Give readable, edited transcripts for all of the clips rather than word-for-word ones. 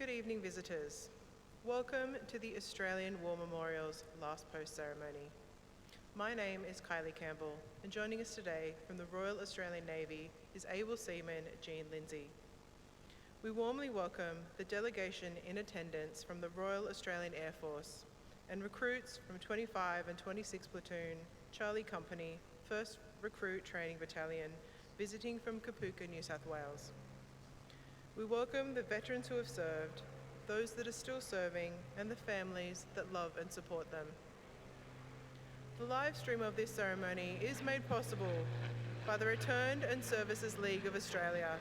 Good evening, visitors. Welcome to the Australian War Memorial's Last Post ceremony. My name is Kylie Campbell, and joining us today from the Royal Australian Navy is Able Seaman Jean Lindsay. We warmly welcome the delegation in attendance from the Royal Australian Air Force and recruits from 25 and 26 Platoon, Charlie Company, 1st Recruit Training Battalion, visiting from Kapooka, New South Wales. We welcome the veterans who have served, those that are still serving, and the families that love and support them. The live stream of this ceremony is made possible by the Returned and Services League of Australia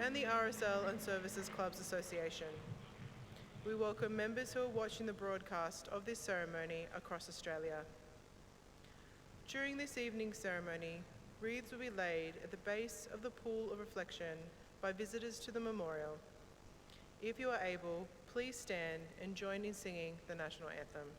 and the RSL and Services Clubs Association. We welcome members who are watching the broadcast of this ceremony across Australia. During this evening's ceremony, wreaths will be laid at the base of the pool of reflection by visitors to the memorial. If you are able, please stand and join in singing the national anthem.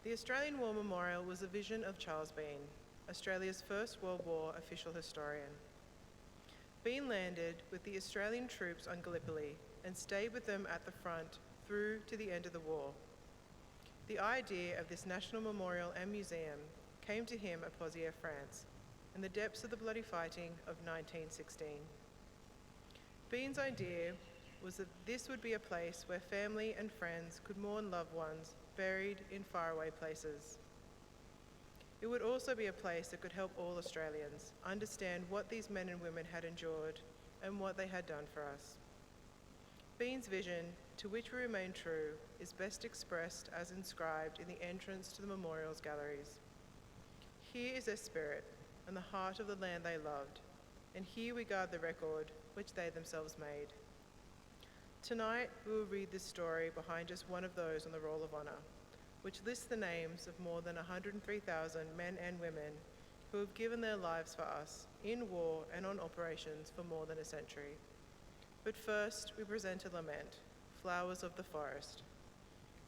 The Australian War Memorial was a vision of Charles Bean, Australia's First World War official historian. Bean landed with the Australian troops on Gallipoli and stayed with them at the front through to the end of the war. The idea of this national memorial and museum came to him at Pozières, France, in the depths of the bloody fighting of 1916. Bean's idea was that this would be a place where family and friends could mourn loved ones buried in faraway places. It would also be a place that could help all Australians understand what these men and women had endured and what they had done for us. Bean's vision, to which we remain true, is best expressed as inscribed in the entrance to the memorial's galleries. Here is their spirit and the heart of the land they loved, and here we guard the record which they themselves made. Tonight, we will read this story behind just one of those on the Roll of Honour, which lists the names of more than 103,000 men and women who have given their lives for us in war and on operations for more than a century. But first, we present a lament, Flowers of the Forest.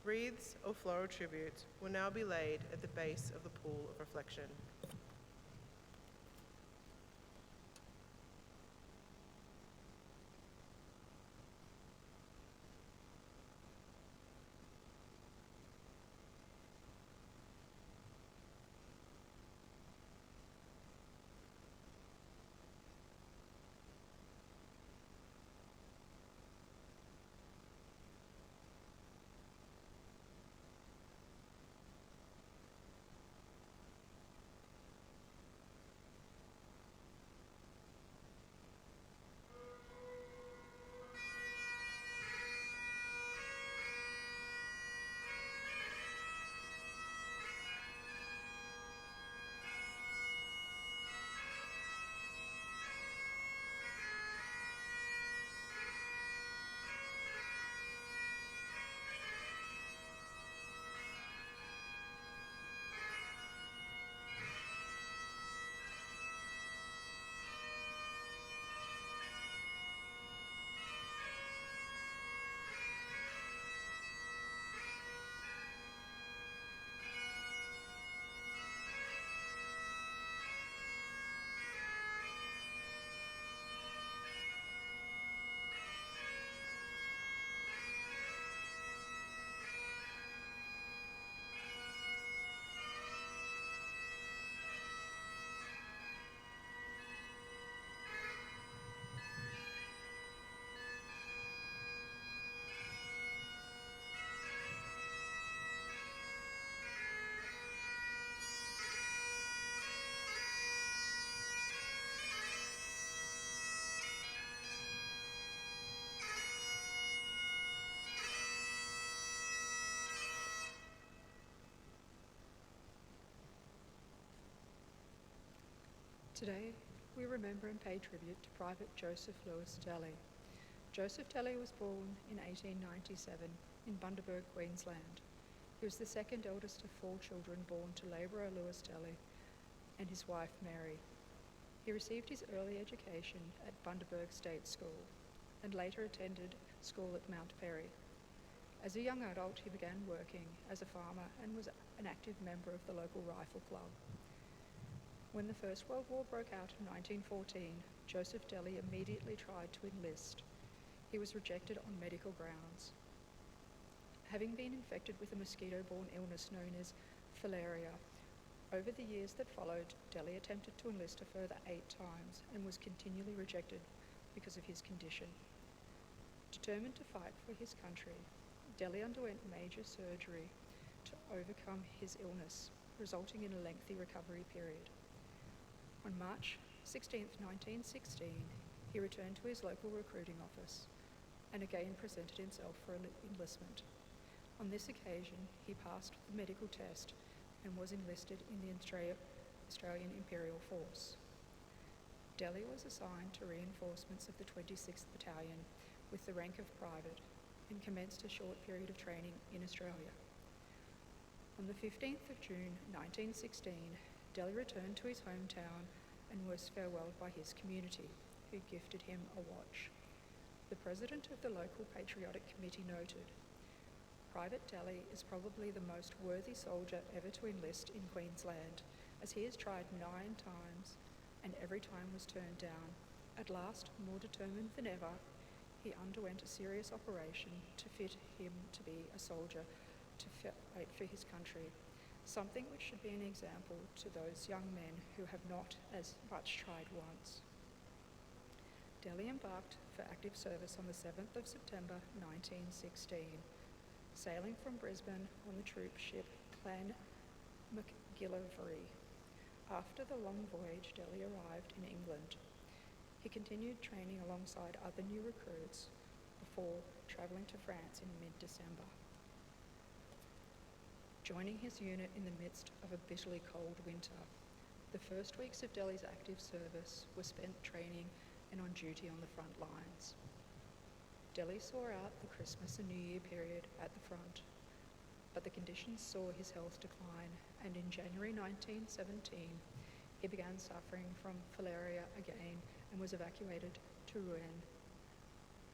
Wreaths or floral tributes will now be laid at the base of the pool of reflection. Today, we remember and pay tribute to Private Joseph Lewis Delley. Joseph Delley was born in 1897 in Bundaberg, Queensland. He was the second eldest of 4 children born to labourer Lewis Delley and his wife Mary. He received his early education at Bundaberg State School and later attended school at Mount Perry. As a young adult, he began working as a farmer and was an active member of the local rifle club. When the First World War broke out in 1914, Joseph Delley immediately tried to enlist. He was rejected on medical grounds. Having been infected with a mosquito-borne illness known as filaria, over the years that followed, Delley attempted to enlist a further 8 times and was continually rejected because of his condition. Determined to fight for his country, Delley underwent major surgery to overcome his illness, resulting in a lengthy recovery period. On March 16, 1916, he returned to his local recruiting office and again presented himself for enlistment. On this occasion, he passed the medical test and was enlisted in the Australian Imperial Force. Delley was assigned to reinforcements of the 26th Battalion with the rank of private and commenced a short period of training in Australia. On the 15th of June 1916, Delley returned to his hometown and was farewelled by his community, who gifted him a watch. The president of the local patriotic committee noted, "Private Delley is probably the most worthy soldier ever to enlist in Queensland, as he has tried 9 times and every time was turned down. At last, more determined than ever, he underwent a serious operation to fit him to be a soldier to fight for his country, something which should be an example to those young men who have not as much tried once." Delley embarked for active service on the 7th of September 1916, sailing from Brisbane on the troop ship Clan MacGillivray. After the long voyage, Delley arrived in England. He continued training alongside other new recruits before travelling to France in mid-December. Joining his unit in the midst of a bitterly cold winter, the first weeks of Delley's active service were spent training and on duty on the front lines. Delley saw out the Christmas and New Year period at the front, but the conditions saw his health decline, and in January 1917, he began suffering from filaria again and was evacuated to Rouen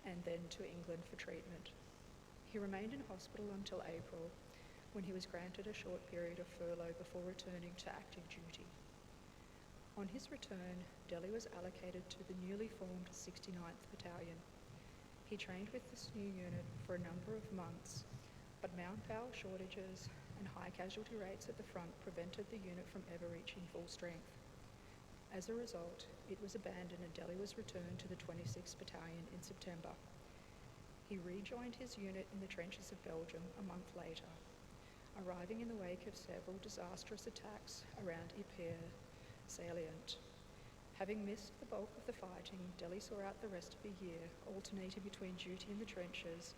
and then to England for treatment. He remained in hospital until April, when he was granted a short period of furlough before returning to active duty. On his return, Delley was allocated to the newly formed 69th Battalion. He trained with this new unit for a number of months, but manpower shortages and high casualty rates at the front prevented the unit from ever reaching full strength. As a result, it was abandoned and Delley was returned to the 26th Battalion in September. He rejoined his unit in the trenches of Belgium a month later, arriving in the wake of several disastrous attacks around Ypres salient. Having missed the bulk of the fighting, Delley saw out the rest of the year, alternating between duty in the trenches,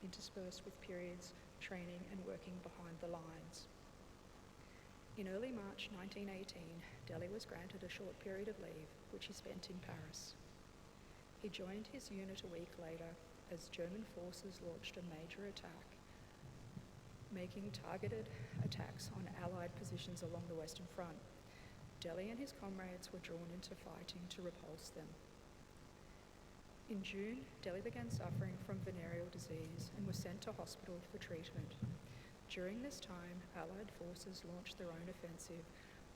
interspersed with periods training and working behind the lines. In early March 1918, Delley was granted a short period of leave, which he spent in Paris. He joined his unit a week later as German forces launched a major attack, making targeted attacks on Allied positions along the Western Front. Delley and his comrades were drawn into fighting to repulse them. In June, Delley began suffering from venereal disease and was sent to hospital for treatment. During this time, Allied forces launched their own offensive,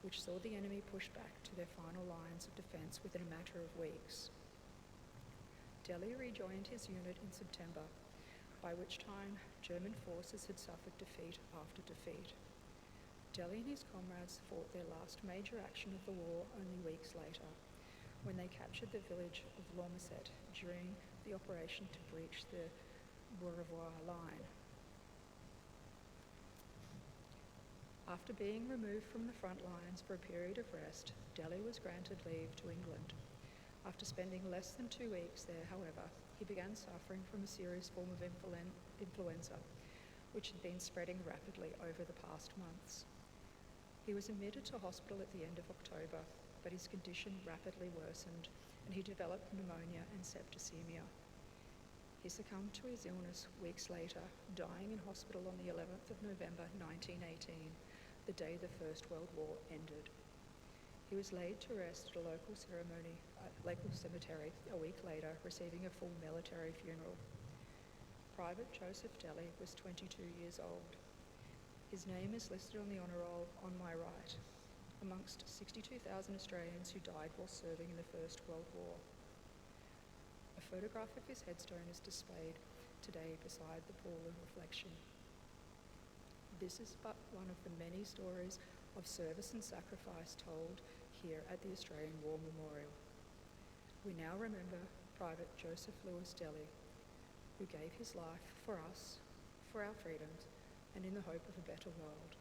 which saw the enemy pushed back to their final lines of defence within a matter of weeks. Delley rejoined his unit in September, by which time German forces had suffered defeat after defeat. Delley and his comrades fought their last major action of the war only weeks later, when they captured the village of Lormacet during the operation to breach the Beaurevoir line. After being removed from the front lines for a period of rest, Delley was granted leave to England. After spending less than 2 weeks there, however, he began suffering from a serious form of influenza, which had been spreading rapidly over the past months. He was admitted to hospital at the end of October, but his condition rapidly worsened and he developed pneumonia and septicemia. He succumbed to his illness weeks later, dying in hospital on the 11th of November 1918, the day the First World War ended. He was laid to rest at a local cemetery a week later, receiving a full military funeral. Private Joseph Delley was 22 years old. His name is listed on the honour roll on my right, amongst 62,000 Australians who died while serving in the First World War. A photograph of his headstone is displayed today beside the pool of reflection. This is but one of the many stories of service and sacrifice told here at the Australian War Memorial. We now remember Private Joseph Lewis Delley, who gave his life for us, for our freedoms, and in the hope of a better world.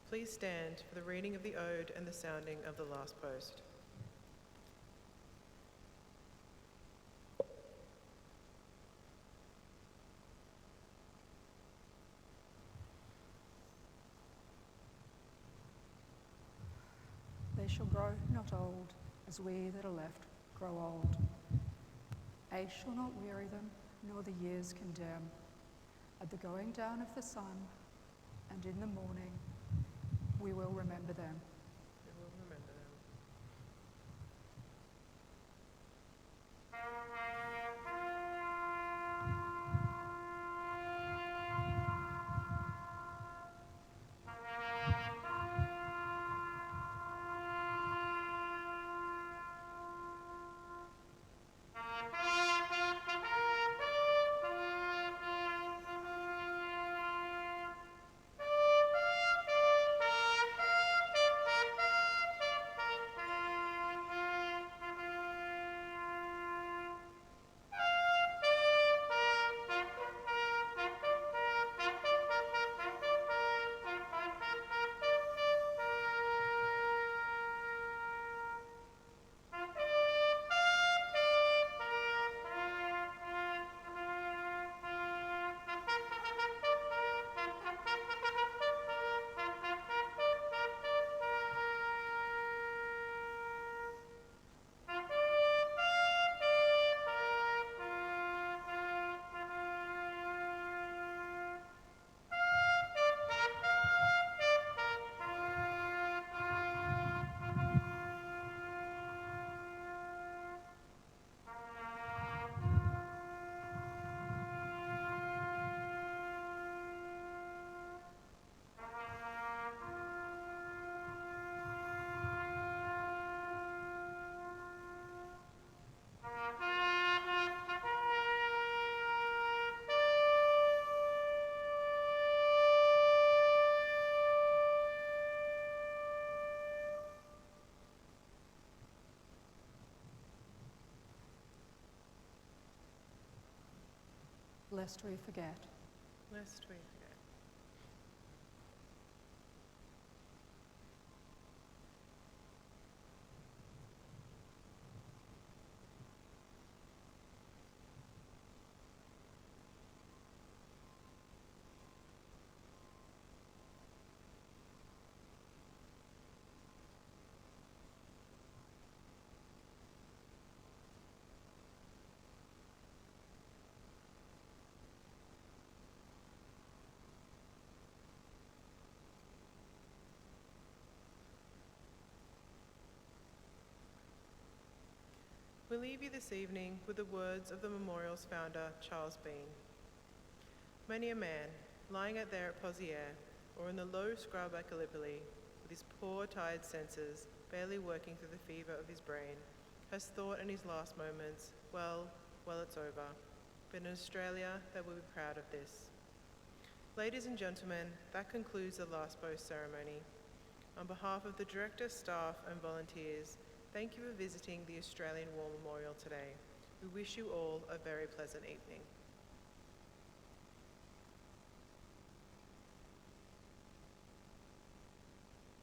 Please stand for the reading of the Ode and the sounding of the last post. They shall grow not old, as we that are left grow old. Age shall not weary them, nor the years condemn. At the going down of the sun, and in the morning, we will remember them. We will remember them. Lest we forget. Lest we forget. We leave you this evening with the words of the memorial's founder, Charles Bean. Many a man, lying out there at Poziere, or in the low scrub at Gallipoli, with his poor, tired senses barely working through the fever of his brain, has thought in his last moments, well, it's over. But in Australia, they will be proud of this. Ladies and gentlemen, that concludes the last post ceremony. On behalf of the director, staff and volunteers, thank you for visiting the Australian War Memorial today. We wish you all a very pleasant evening.